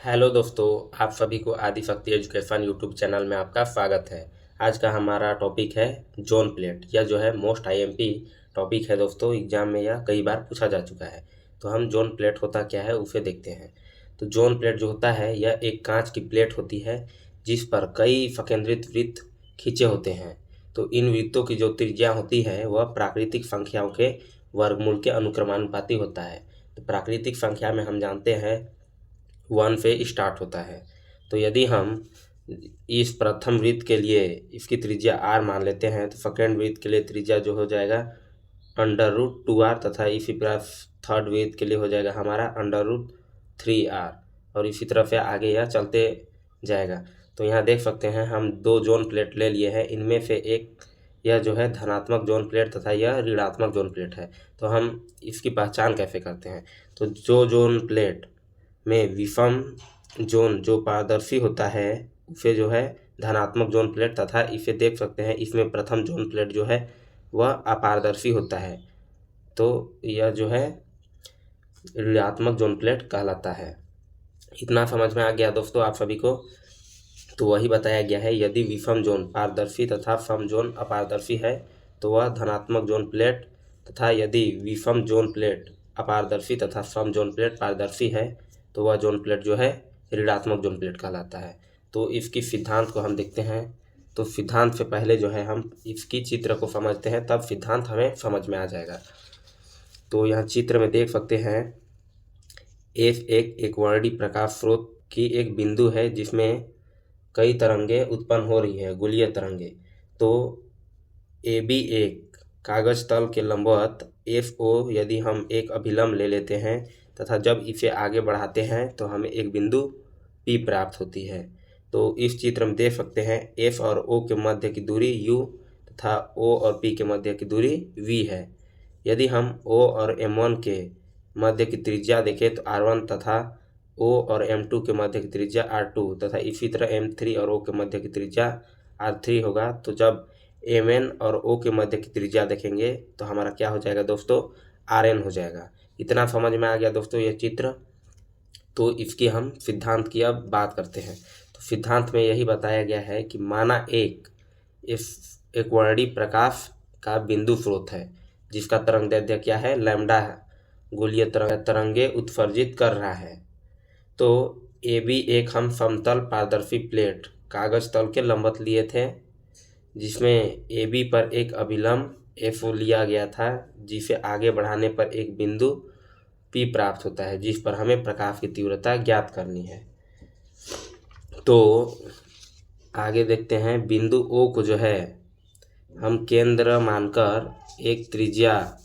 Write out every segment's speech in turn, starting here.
Hello दोस्तों, आप सभी को आदिशक्ति एजुकेशन यूट्यूब चैनल में आपका स्वागत है। आज का हमारा टॉपिक है जोन प्लेट। यह जो है मोस्ट आईएमपी टॉपिक है दोस्तों। एग्जाम में यह कई बार पूछा जा चुका है। तो हम जोन प्लेट होता क्या है उसे देखते हैं। तो जोन प्लेट जो होता है यह एक कांच की प्लेट होती है जिस पर कई संकेंद्रित वृत्त खींचे होते हैं। तो इन वृत्तों की जो त्रिज्या होती है वह प्राकृतिक संख्याओं के वर्गमूल के अनुक्रमानुपाती होता है। तो प्राकृतिक संख्या में हम जानते हैं 1 से स्टार्ट होता है। तो यदि हम इस प्रथम वृत्त के लिए इसकी त्रिज्या r मान लेते हैं तो सेकेंड वृत्त के लिए त्रिज्या जो हो जाएगा √2r तथा इसी प्रकार थर्ड वृत्त के लिए हो जाएगा हमारा √3r और इसी तरह से आगे यह चलते जाएगा। तो यहाँ देख सकते हैं हम दो जोन प्लेट ले लिए हैं। इनमें से एक यह जो है धनात्मक जोन प्लेट तथा यह ऋणात्मक जोन प्लेट है। तो हम इसकी पहचान कैसे करते हैं। तो जो जोन प्लेट में विषम जोन जो पारदर्शी होता है उसे जो है धनात्मक जोन प्लेट तथा इसे देख सकते हैं इसमें प्रथम जोन प्लेट जो है वह अपारदर्शी होता है। तो यह जो है ऋणात्मक जोन प्लेट कहलाता है। इतना समझ में आ गया दोस्तों आप सभी को। तो वही बताया गया है यदि विषम जोन पारदर्शी तथा सम जोन अपारदर्शी है तो वह धनात्मक जोन प्लेट तथा यदि विषम जोन प्लेट अपारदर्शी तथा सम जोन प्लेट पारदर्शी है तो वह जोन प्लेट जो है ऋणात्मक जोन प्लेट कहलाता है। तो इसकी सिद्धांत को हम देखते हैं। तो सिद्धांत से पहले जो है हम इसकी चित्र को समझते हैं तब सिद्धांत हमें समझ में आ जाएगा। तो यहाँ चित्र में देख सकते हैं एक वर्णी प्रकाश स्रोत की एक बिंदु है जिसमें कई तरंगे उत्पन्न हो रही है, गोलीय तरंगे। तो AB एक कागज तल के लंबवत FO यदि हम एक अभिलंब ले लेते हैं तथा जब इसे आगे बढ़ाते हैं तो हमें एक बिंदु P प्राप्त होती है। तो इस चित्र में देख सकते हैं F और O के मध्य की दूरी U तथा O और P के मध्य की दूरी V है। यदि हम O और M1 के मध्य की त्रिज्या देखें तो R1 तथा O और M2 के मध्य की त्रिज्या R2 तथा इसी तरह M3 और O के मध्य की त्रिज्या R3 होगा। तो जब MN और O के मध्य की त्रिज्या देखेंगे तो हमारा क्या हो जाएगा दोस्तों, RN हो जाएगा। इतना समझ में आ गया दोस्तों यह चित्र। तो इसकी हम सिद्धांत की अब बात करते हैं। तो सिद्धांत में यही बताया गया है कि माना एक वर्णी प्रकाश का बिंदु स्रोत है जिसका तरंगदैर्ध्य क्या है, लैम्डा है, गोलीय तरंगे उत्सर्जित कर रहा है। तो AB एक हम समतल पारदर्शी प्लेट कागज तल के लंबवत लिए थे जिसमें AB पर एक अभिलंब FO लिया गया था जिसे आगे बढ़ाने पर एक बिंदु P प्राप्त होता है जिस पर हमें प्रकाश की तीव्रता ज्ञात करनी है। तो आगे देखते हैं बिंदु O को जो है हम केंद्र मानकर एक त्रिज्या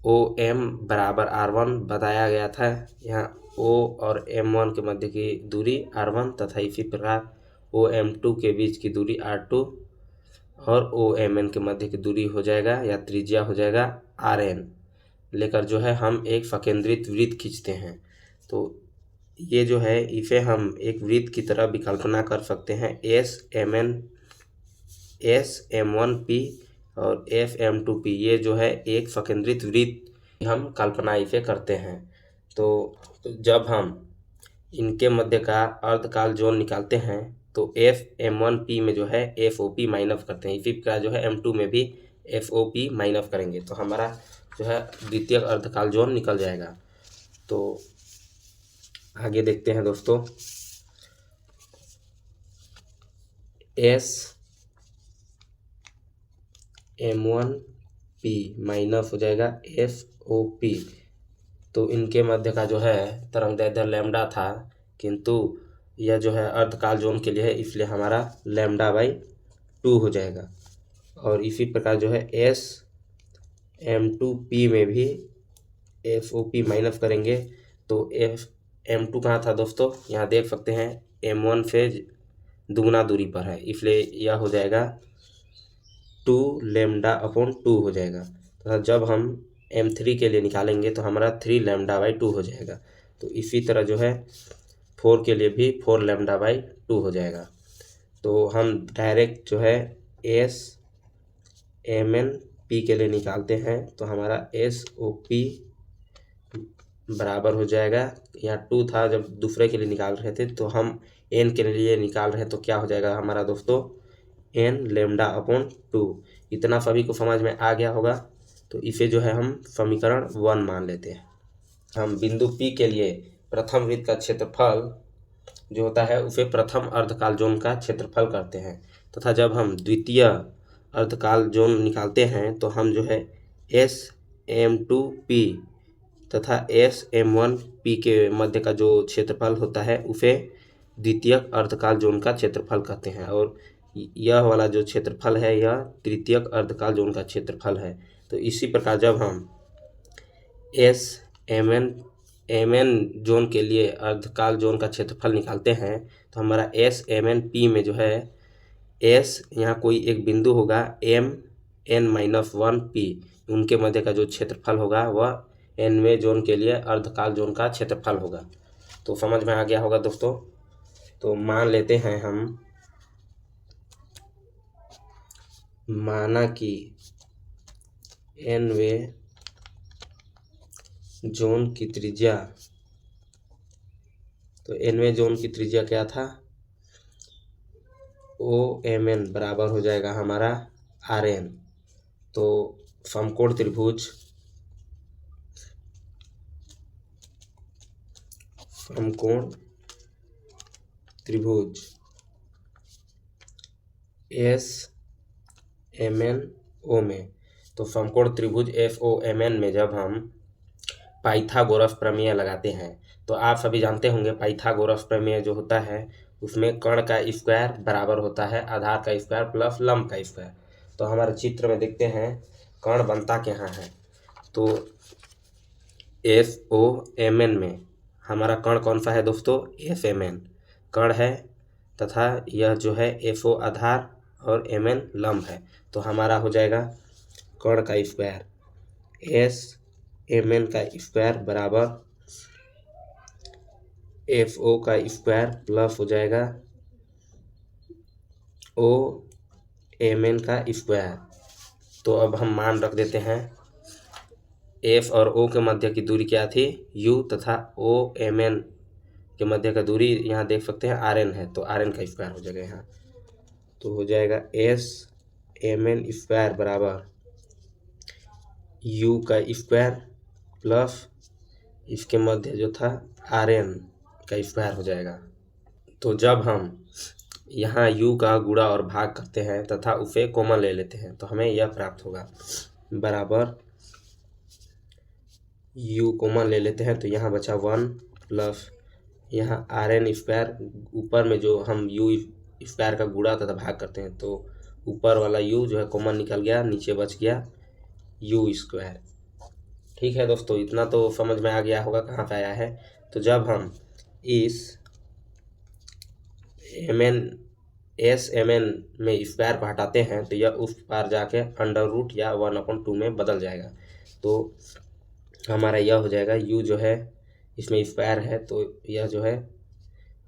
OM बराबर R1 बताया गया था। यहाँ O और M1 के मध्य की दूरी R1 तथा इसी प्रकार OM2 के बीच की दूरी R2 और OMN के मध्य की दूरी हो जाएगा या त्रिज्या हो जाएगा RN लेकर जो है हम एक संकेंद्रित वृत्त खींचते हैं। तो ये जो है इसे हम एक वृत्त की तरह विकल्पना कर सकते हैं SM1P और FM2P। ये जो है एक संकेंद्रित वृत्त हम कल्पना इसे करते हैं। तो जब हम इनके मध्य का अर्धकाल जोन निकालते हैं तो FM1P में जो है FOP माइनस करते हैं, इसी प्रकार जो है M2 में भी FOP माइनस करेंगे तो हमारा जो है द्वितीय अर्धकाल जोन निकल जाएगा। तो आगे देखते हैं दोस्तों SM1P माइनस हो जाएगा FOP। तो इनके मध्य का जो है तरंगदैर्ध्य लैम्डा था किंतु यह जो है अर्धकाल जोन के लिए है इसलिए हमारा λ/2 हो जाएगा। और इसी प्रकार जो है SM2P में भी FOP माइनस करेंगे तो M2 कहाँ था दोस्तों, यहाँ देख सकते हैं M1 से दुगुना दूरी पर है इसलिए यह हो जाएगा 2λ/2 हो जाएगा तथा जब हम M3 के लिए निकालेंगे तो हमारा 3λ/2 हो जाएगा। तो इसी तरह जो है 4 के लिए भी 4λ/2 हो जाएगा। तो हम डायरेक्ट जो है SMNP के लिए निकालते हैं तो हमारा SOP बराबर हो जाएगा, यहाँ 2 था जब दूसरे के लिए निकाल रहे थे, तो हम n के लिए निकाल रहे हैं, तो क्या हो जाएगा हमारा दोस्तों n लेमडा अपॉन 2। इतना सभी को समझ में आ गया होगा। तो इसे जो है हम समीकरण 1 मान लेते हैं। हम बिंदु P के लिए प्रथम वृत्त का क्षेत्रफल जो होता है उसे प्रथम अर्धकाल जोन का क्षेत्रफल करते हैं, तथा जब हम द्वितीय अर्धकाल जोन निकालते हैं तो हम जो है SM2P तथा SM1P के मध्य का जो क्षेत्रफल होता है उसे द्वितीयक अर्धकाल जोन का क्षेत्रफल कहते हैं, और यह वाला जो क्षेत्रफल है यह तृतीयक अर्धकाल जोन का क्षेत्रफल है। तो इसी प्रकार जब हम MN जोन के लिए अर्धकाल जोन का क्षेत्रफल निकालते हैं तो हमारा SMNP में जो है S यहाँ कोई एक बिंदु होगा MN-1P, उनके मध्य का जो क्षेत्रफल होगा वह nवें जोन के लिए अर्धकाल जोन का क्षेत्रफल होगा। तो समझ में आ गया होगा दोस्तों। तो मान लेते हैं हम, माना कि nवें जोन की त्रिज्या, तो nवें जोन की त्रिज्या क्या था, OMN बराबर हो जाएगा हमारा RN। तो समकोण त्रिभुज SMNO में, तो समकोण त्रिभुज FOMN में जब हम पाइथागोरस प्रमेय लगाते हैं तो आप सभी जानते होंगे पाइथागोरस प्रमेय जो होता है उसमें कर्ण का स्क्वायर बराबर होता है आधार का स्क्वायर प्लस लंब का स्क्वायर। तो हमारे चित्र में देखते हैं कर्ण बनता क्या है, तो FOMN में हमारा कर्ण कौन सा है दोस्तों, FMN कर्ण है, तथा यह जो है FO आधार और MN लंब है। तो हमारा हो जाएगा कर्ण का स्क्वायर SMN का स्क्वायर बराबर FO का स्क्वायर प्लस हो जाएगा OMN का स्क्वायर। तो अब हम मान रख देते हैं, F और O के मध्य की दूरी क्या थी, U, तथा OMN के मध्य का दूरी यहाँ देख सकते हैं RN है, तो RN का स्क्वायर हो जाएगा यहाँ। तो हो जाएगा SMN स्क्वायर बराबर U का स्क्वायर प्लस इसके मध्य जो था RN का स्क्वायर हो जाएगा। तो जब हम यहाँ U का गुणा और भाग करते हैं तथा उसे कॉमन ले लेते हैं तो हमें यह प्राप्त होगा, बराबर U कॉमन ले लेते हैं तो यहाँ बचा 1 प्लस यहाँ RN स्क्वायर, ऊपर में जो हम U स्क्वायर का गुणा तथा भाग करते हैं तो ऊपर वाला U जो है कॉमन निकल गया, नीचे बच गया U स्क्वायर। ठीक है दोस्तों, इतना तो समझ में आ गया होगा कहाँ पे आया है। तो जब हम इस SMN में स्क्वायर को हटाते हैं तो यह उस पार जाके अंडर रूट या 1/2 में बदल जाएगा। तो हमारा यह हो जाएगा U जो है इसमें स्क्वायर है तो यह जो है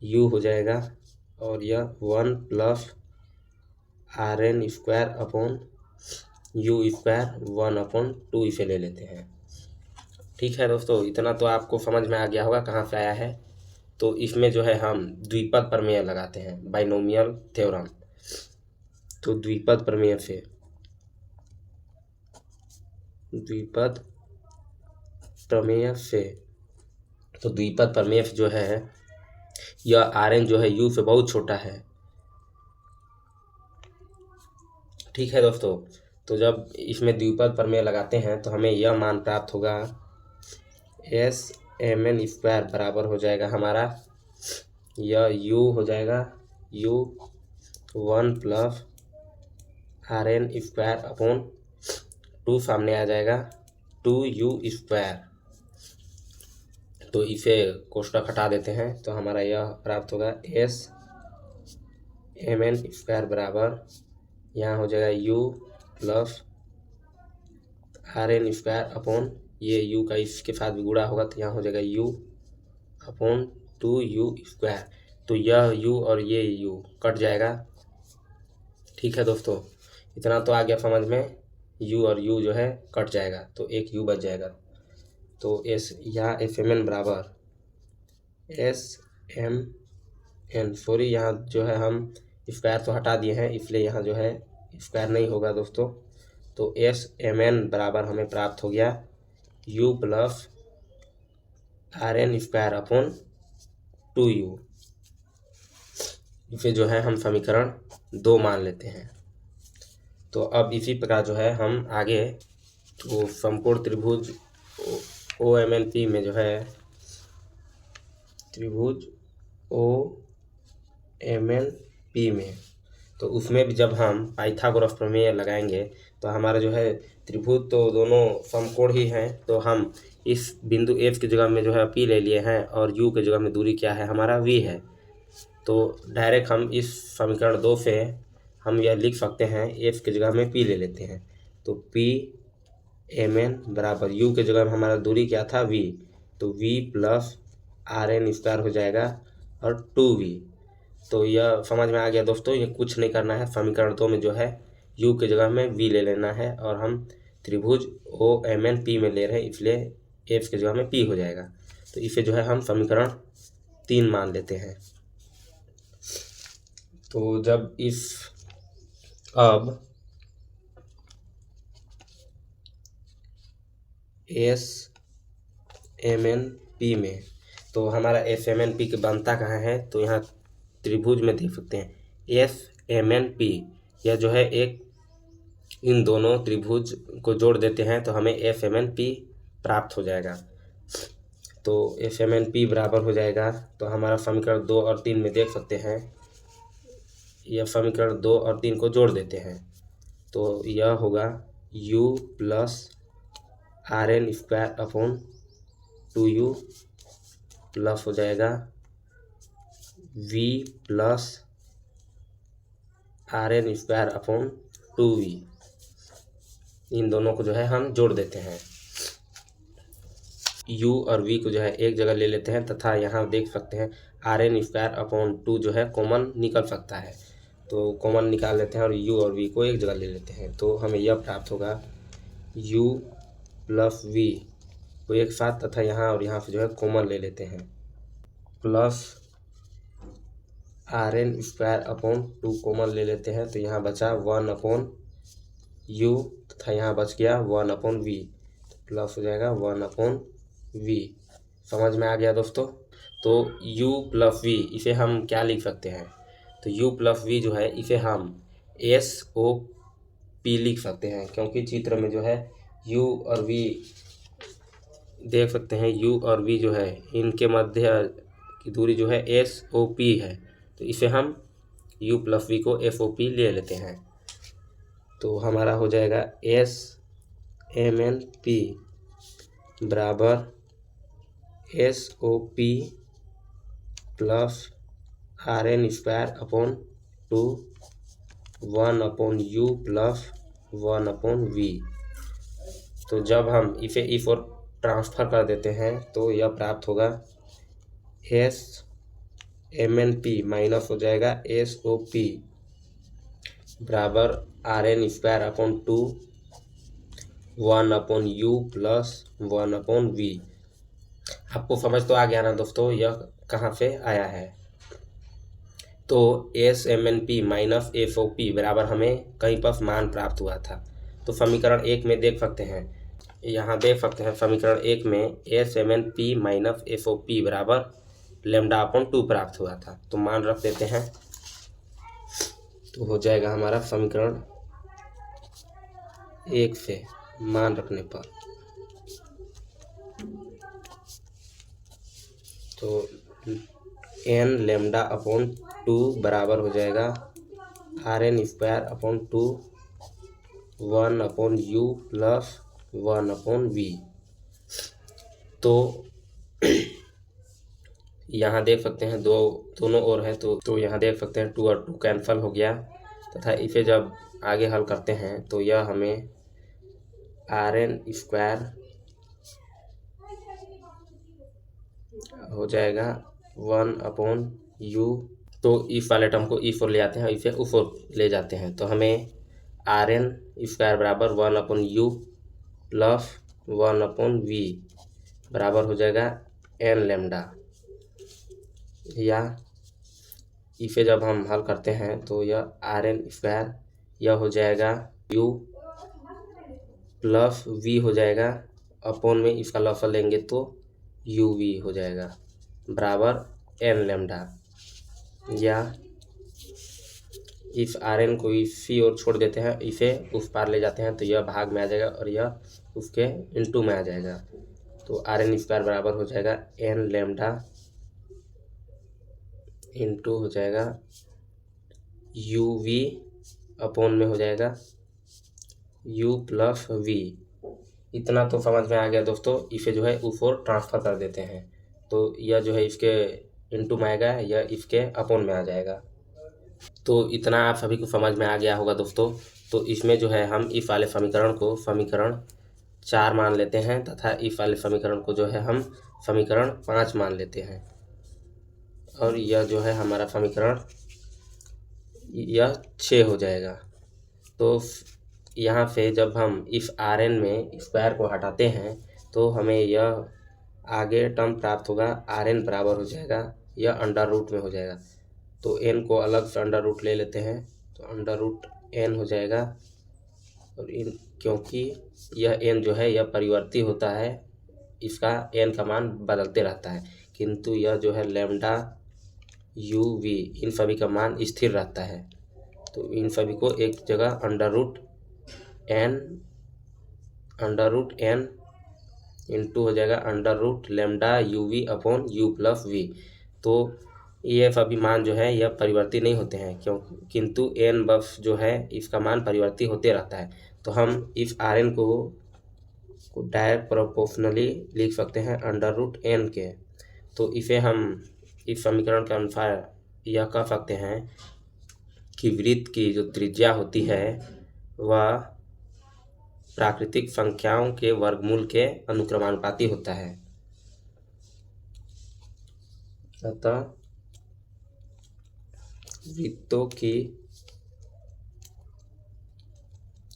U हो जाएगा, और यह 1 plus RN square upon U square 1/2 इसे ले लेते हैं। ठीक है दोस्तों, इतना तो आपको समझ में आ गया होगा कहाँ से आया है। तो इसमें जो है हम द्विपद प्रमेय लगाते हैं, बाइनोमियल थ्योरम। तो द्विपद प्रमेय से तो द्विपद प्रमेय जो है यह RN जो है U से बहुत छोटा है। ठीक है दोस्तों, तो जब इसमें द्विपद प्रमेय लगाते हैं तो हमें यह मान प्राप्त होगा, SMN स्क्वायर बराबर हो जाएगा हमारा, यह U हो जाएगा U 1 plus RN square upon 2 सामने आ जाएगा 2U स्क्वायर। तो इसे कोष्ठक हटा देते हैं तो हमारा यह प्राप्त होगा SMN स्क्वायर बराबर यहाँ हो जाएगा U plus RN square upon ये U का इसके साथ भी गुणा होगा तो यहाँ हो जाएगा U अपॉन 2U स्क्वायर। तो यह U और ये U कट जाएगा। ठीक है दोस्तों, इतना तो आ गया समझ में, U और U जो है कट जाएगा तो एक U बच जाएगा। तो एस यहाँ एफ एम एन बराबर एस एम एन, सॉरी यहाँ जो है हम स्क्वायर तो हटा दिए हैं, इसलिए यहाँ जो है स्क्वायर नहीं होगा दोस्तों। तो एस एम एन बराबर हमें प्राप्त हो गया u plus r N square upon 2u। इसे जो है हम समीकरण 2 मान लेते हैं। तो अब इसी प्रकार जो है हम आगे तो समकोण त्रिभुज ओ एम एन पी में जो है त्रिभुज ओ एम एन पी में, तो उसमें भी जब हम पाइथागोरस प्रमेय लगाएंगे तो हमारा जो है त्रिभुज तो दोनों समकोण ही हैं, तो हम इस बिंदु एफ की जगह में जो है पी ले लिए हैं और यू की जगह में दूरी क्या है हमारा वी है। तो डायरेक्ट हम इस समीकरण 2 से हम यह लिख सकते हैं एफ की जगह में पी ले लेते हैं। तो पी एम एन बराबर यू की जगह में हमारा दूरी क्या था वी, तो v plus r N square हो जाएगा और 2v। तो यह समझ में आ गया दोस्तों, ये कुछ नहीं करना है, समीकरण 2 में जो है u की जगह में v ले लेना है और हम त्रिभुज ओ एम एन पी में ले रहे हैं, इसलिए f की जगह में p हो जाएगा। तो इसे जो है हम समीकरण 3 मान लेते हैं। तो जब इस अब एस एम एन पी में, तो हमारा एस एम एन पी की बनता कहाँ है, तो यहाँ त्रिभुज में देख सकते हैं एस एम एन पी, यह जो है एक इन दोनों त्रिभुज को जोड़ देते हैं तो हमें एस एम एन पी प्राप्त हो जाएगा। तो एस एम एन पी बराबर हो जाएगा, तो हमारा समीकरण 2 और 3 में देख सकते हैं, यह समीकरण 2 और 3 को जोड़ देते हैं तो यह होगा u plus r N square upon 2u प्लस हो जाएगा v plus r N square upon 2v। इन दोनों को जो है हम जोड़ देते हैं, u और v को जो है एक जगह ले लेते हैं तथा यहाँ देख सकते हैं आर एन स्क्वायर अपॉन 2 जो है कॉमन निकल सकता है, तो कॉमन निकाल लेते हैं और u और v को एक जगह ले लेते हैं। तो हमें यह प्राप्त होगा u प्लस v को एक साथ तथा यहाँ और यहाँ से जो है कॉमन ले लेते हैं, plus r N square upon 2 common ले लेते हैं, तो यहाँ बचा 1 अपॉन यू तथा यहाँ बच गया 1 अपॉन वी, तो प्लस हो जाएगा 1 अपॉन वी। समझ में आ गया दोस्तों। तो u प्लस वी इसे हम क्या लिख सकते हैं, तो u प्लस वी जो है इसे हम एस ओ पी लिख सकते हैं, क्योंकि चित्र में जो है u और v देख सकते हैं, u और v जो है इनके मध्य की दूरी जो है एस ओ पी है, तो इसे हम u प्लस वी को एफ ओ पी ले लेते हैं। तो हमारा हो जाएगा एस एम एन पी बराबर s o p plus r N square upon 2 1 upon you plus 1 upon v. तो जब हम इसे इस ओर ट्रांसफर कर देते हैं तो यह प्राप्त होगा s m n p minus हो जाएगा एस ओ पी बराबर r N square upon 2 1 upon you plus 1 upon v. आपको समझ तो आ गया ना दोस्तों, यह कहाँ से आया है। तो s m n p minus f o p बराबर हमें कहीं पर मान प्राप्त हुआ था, तो समीकरण 1 में देख सकते हैं, यहाँ देख सकते हैं समीकरण 1 में s m n p minus f o p बराबर लेमडा अपॉन 2 प्राप्त हुआ था, तो मान रख देते हैं। तो हो जाएगा हमारा समीकरण 1 से मान रखने पर, तो एन लेमडा अपॉन 2 बराबर हो जाएगा are N square upon 2 1 upon you plus 1 upon v. तो यहाँ देख सकते हैं दोनों ओर है, तो यहाँ देख सकते हैं 2 और 2 कैंसिल हो गया तथा इसे जब आगे हल करते हैं तो यह हमें आर एन स्क्वायर हो जाएगा 1 अपॉन यू। तो इस वाले टर्म को इस ओर ले आते हैं, इसे उस ओर ले जाते हैं, तो हमें आर एन स्क्वायर बराबर 1 upon you plus 1 upon we बराबर हो जाएगा एन लेमडा, या इसे जब हम हल करते हैं तो यह आर एन स्क्वायर यह हो जाएगा यू प्लस वी हो जाएगा, अपॉन में इसका लॉसल लेंगे तो यू वी हो जाएगा बराबर एन लेमडा, या इस आर एन को इसी ओर छोड़ देते हैं, इसे उस पार ले जाते हैं तो यह भाग में आ जाएगा और यह उसके इनटू में आ जाएगा। तो आर एन स्क्वायर बराबर हो जाएगा एन लेमडा इंटू हो जाएगा यू वी अपॉन में हो जाएगा यू प्लस वी। इतना तो समझ में आ गया दोस्तों। इसे जो है उस ओर ट्रांसफ़र कर देते हैं तो यह जो है इसके इनटू में आएगा, यह इसके अपॉन में आ जाएगा। तो इतना आप सभी को समझ में आ गया होगा दोस्तों। तो इसमें जो है हम इस वाले समीकरण को समीकरण 4 मान लेते हैं तथा इस वाले समीकरण को जो है हम समीकरण 5 मान लेते हैं, और यह जो है हमारा समीकरण यह 6 हो जाएगा। तो यहाँ से जब हम इस आर एन में स्क्वायर को हटाते हैं तो हमें यह आगे टर्म प्राप्त होगा, आर एन बराबर हो जाएगा, यह अंडर रूट में हो जाएगा। तो एन को अलग से अंडर रूट ले लेते हैं तो अंडर रूट एन हो जाएगा, और इन क्योंकि यह एन जो है यह परिवर्ती होता है, इसका एन का मान बदलते रहता है, किंतु यह जो है लेमडा यू वी इन सभी का मान स्थिर रहता है। तो इन सभी को एक जगह अंडर रूट एन इंटू हो जाएगा under root lambda u v upon you plus v. तो ये सभी मान जो है यह परिवर्ती नहीं होते हैं किंतु एन बफ जो है इसका मान परिवर्ती होते रहता है। तो हम इस आर एन को डायरेक्ट प्रोपोर्शनली लिख सकते हैं अंडर रूट एन के। तो इसे हम इस समीकरण के अनुसार यह कह सकते हैं कि वृत्त की जो त्रिज्या होती है वह प्राकृतिक संख्याओं के वर्गमूल के अनुक्रमानुपाती होता है। अतः वृत्तों की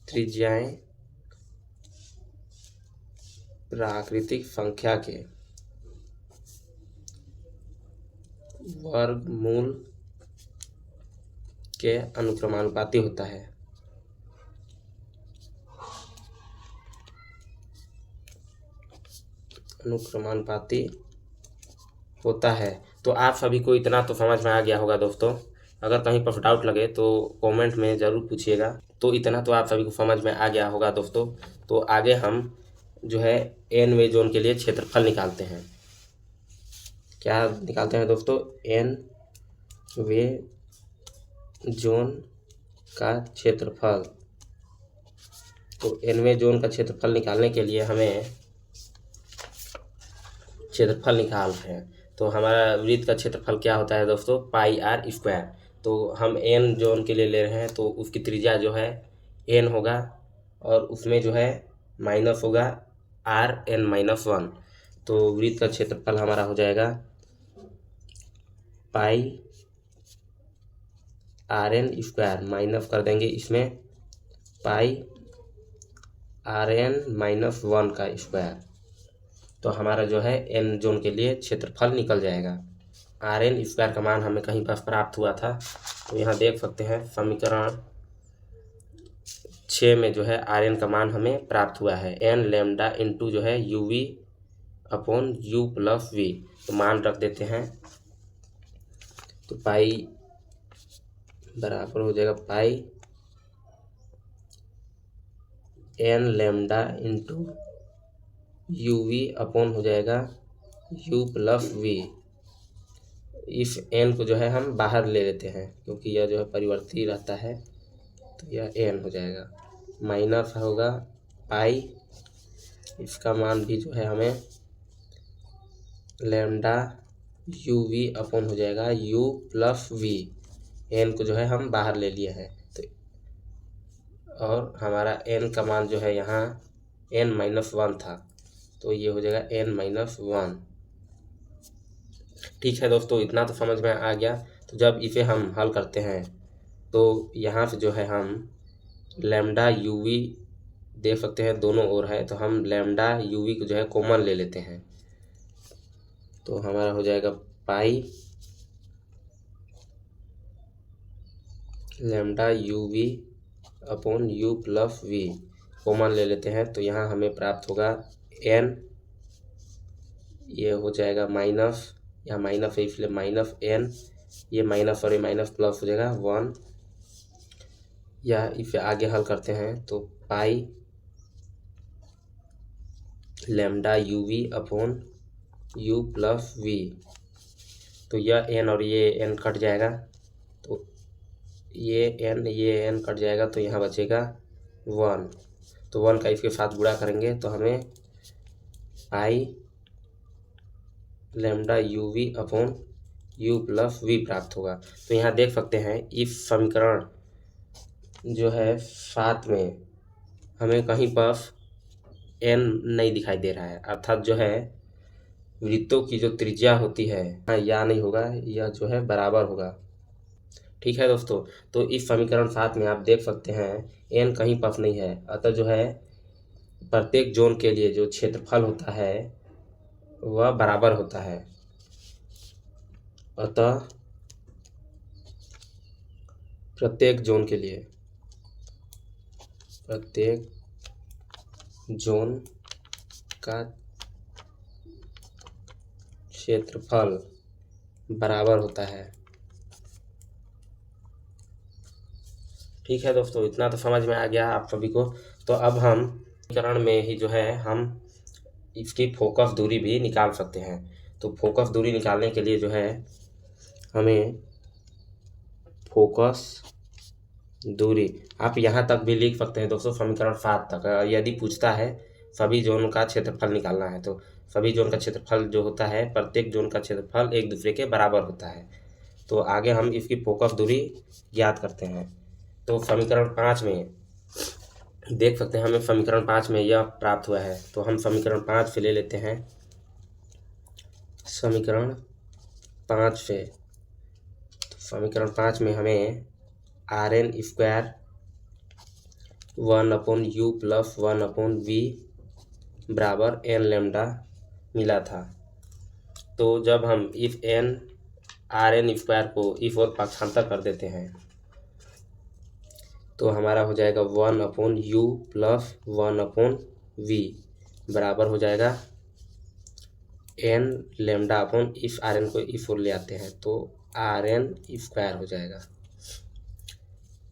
त्रिज्याएं प्राकृतिक संख्या के वर्गमूल के अनुक्रमानुपाती होता है। अनुक्रमानुपाती होता है। तो आप सभी को इतना तो समझ में आ गया होगा दोस्तों। अगर कहीं पर डाउट लगे तो कमेंट में ज़रूर पूछिएगा। तो इतना तो आप सभी को समझ में आ गया होगा दोस्तों। तो आगे हम जो है एन वे जोन के लिए क्षेत्रफल निकालते हैं। क्या निकालते हैं दोस्तों? एन वे जोन का क्षेत्रफल। तो एन वे जोन का क्षेत्रफल निकालने के लिए हमें क्षेत्रफल निकालते हैं। तो हमारा वृत्त का क्षेत्रफल क्या होता है दोस्तों? पाई आर स्क्वायर। तो हम एन जोन के लिए ले रहे हैं तो उसकी त्रिज्या जो है एन होगा, और उसमें जो है माइनस होगा आर एन माइनस 1। तो वृत्त का क्षेत्रफल हमारा हो जाएगा पाई आर एन स्क्वायर, माइनस कर देंगे इसमें पाई आर एन माइनस 1 का स्क्वायर। तो हमारा जो है एन जोन के लिए क्षेत्रफल निकल जाएगा। आर एन स्क्वायर का मान हमें कहीं पर प्राप्त हुआ था, तो यहाँ देख सकते हैं समीकरण 6 में जो है आर एन का मान हमें प्राप्त हुआ है एन लेमडा इंटू जो है u v upon you plus v. तो मान रख देते हैं। तो पाई बराबर हो जाएगा pi n lambda into u v upon हो जाएगा यू प्लस वी। इस एन को जो है हम बाहर ले लेते हैं क्योंकि यह जो है परिवर्ती रहता है, तो यह एन हो जाएगा, माइनस होगा पाई, इसका मान भी जो है हमें लेमडा यू वी अपॉन हो जाएगा यू प्लस वी। एन को जो है हम बाहर ले लिए हैं, तो और हमारा एन का मान जो है यहाँ एन माइनस 1 था, तो ये हो जाएगा एन माइनस 1। ठीक है दोस्तों, इतना तो समझ में आ गया। तो जब इसे हम हल करते हैं तो यहाँ से जो है हम लेमडा यू वी देख सकते हैं दोनों ओर है, तो हम लेमडा यू वी को जो है कॉमन ले लेते हैं। तो हमारा हो जाएगा pi lambda u v upon you plus v common ले लेते हैं, तो यहाँ हमें प्राप्त होगा एन, ये हो जाएगा माइनस, यहाँ माइनस है इसलिए माइनस एन, ये माइनस और ये माइनस प्लस हो जाएगा 1, या इसे आगे हल करते हैं तो pi lambda u v upon you plus v, तो यह एन और ये एन कट जाएगा, तो ये एन कट जाएगा, तो यहाँ बचेगा 1, तो 1 का इसके साथ गुणा करेंगे तो हमें pi lambda u v upon you plus v प्राप्त होगा। तो यहाँ देख सकते हैं इस समीकरण जो है 7 में हमें कहीं पर एन नहीं दिखाई दे रहा है, अर्थात जो है वृत्तों की जो त्रिज्या होती है या नहीं होगा, यह जो है बराबर होगा। ठीक है दोस्तों, तो इस समीकरण 7 में आप देख सकते हैं एन कहीं पर नहीं है, अतः जो है प्रत्येक जोन के लिए जो क्षेत्रफल होता है वह बराबर होता है। अतः प्रत्येक जोन के लिए प्रत्येक जोन का क्षेत्रफल बराबर होता है। ठीक है दोस्तों, इतना तो समझ में आ गया आप सभी को। तो अब हम समीकरण में ही जो है हम इसकी फोकस दूरी भी निकाल सकते हैं। तो फोकस दूरी निकालने के लिए जो है हमें फोकस दूरी आप यहाँ तक भी लिख सकते हैं दोस्तों, समीकरण 7 तक। यदि पूछता है सभी जोन का क्षेत्रफल निकालना है तो सभी जोन का क्षेत्रफल जो होता है, प्रत्येक जोन का क्षेत्रफल एक दूसरे के बराबर होता है। तो आगे हम इसकी फोकस दूरी ज्ञात करते हैं। तो समीकरण 5 में देख सकते हैं हमें समीकरण 5 में यह प्राप्त हुआ है, तो हम समीकरण 5 से ले लेते हैं। समीकरण 5 से तो समीकरण 5 में हमें R N square 1 upon you plus 1 upon we बराबर एन लेमडा मिला था। तो जब हम इस एन आर एन स्क्वायर को इस ओर पक्षांतर कर देते हैं तो हमारा हो जाएगा 1 upon you plus 1 upon we बराबर हो जाएगा एन लेमडा अपॉन इस आर एन को इस ओर ले आते हैं तो आर एन स्क्वायर हो जाएगा।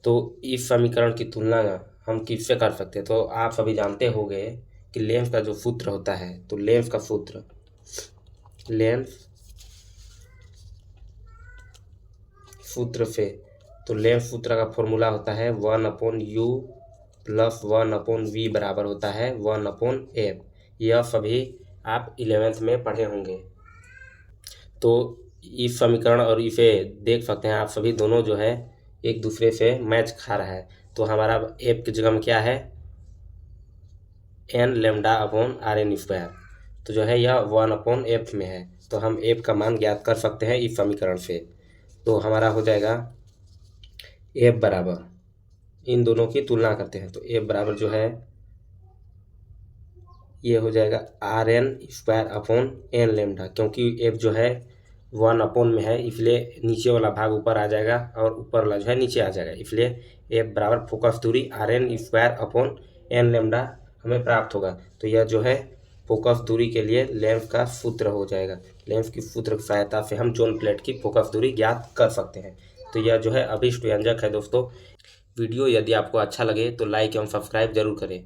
तो इस समीकरण की तुलना हम किससे कर सकते हैं? तो आप सभी जानते होंगे कि लेंस का जो सूत्र होता है, तो लेंस का सूत्र से तो लेंस सूत्र का फॉर्मूला होता है 1 upon you plus 1 upon we बराबर होता है 1 अपॉन एफ। यह सभी आप 11th में पढ़े होंगे। तो इस समीकरण और इसे देख सकते हैं आप सभी, दोनों जो है एक दूसरे से मैच खा रहा है। तो हमारा एफ की जगह में क्या है, N lambda upon R N square, तो जो है यह 1 अपॉन एफ में है। तो हम एफ का मान ज्ञात कर सकते हैं इस समीकरण से। तो हमारा हो जाएगा एफ बराबर, इन दोनों की तुलना करते हैं तो एफ बराबर जो है ये हो जाएगा are N square upon N lambda, क्योंकि एफ जो है 1 अपॉन में है इसलिए नीचे वाला भाग ऊपर आ जाएगा और ऊपर वाला जो है नीचे आ जाएगा, इसलिए एफ बराबर फोकस दूरी R N square upon N lambda हमें प्राप्त होगा। तो यह जो है फोकस दूरी के लिए लेंस का सूत्र हो जाएगा। लेंस की सूत्र की सहायता से हम जोन प्लेट की फोकस दूरी ज्ञात कर सकते हैं। तो यह जो है अभिष्ट व्यंजक है दोस्तों। वीडियो यदि आपको अच्छा लगे तो लाइक एवं सब्सक्राइब जरूर करें।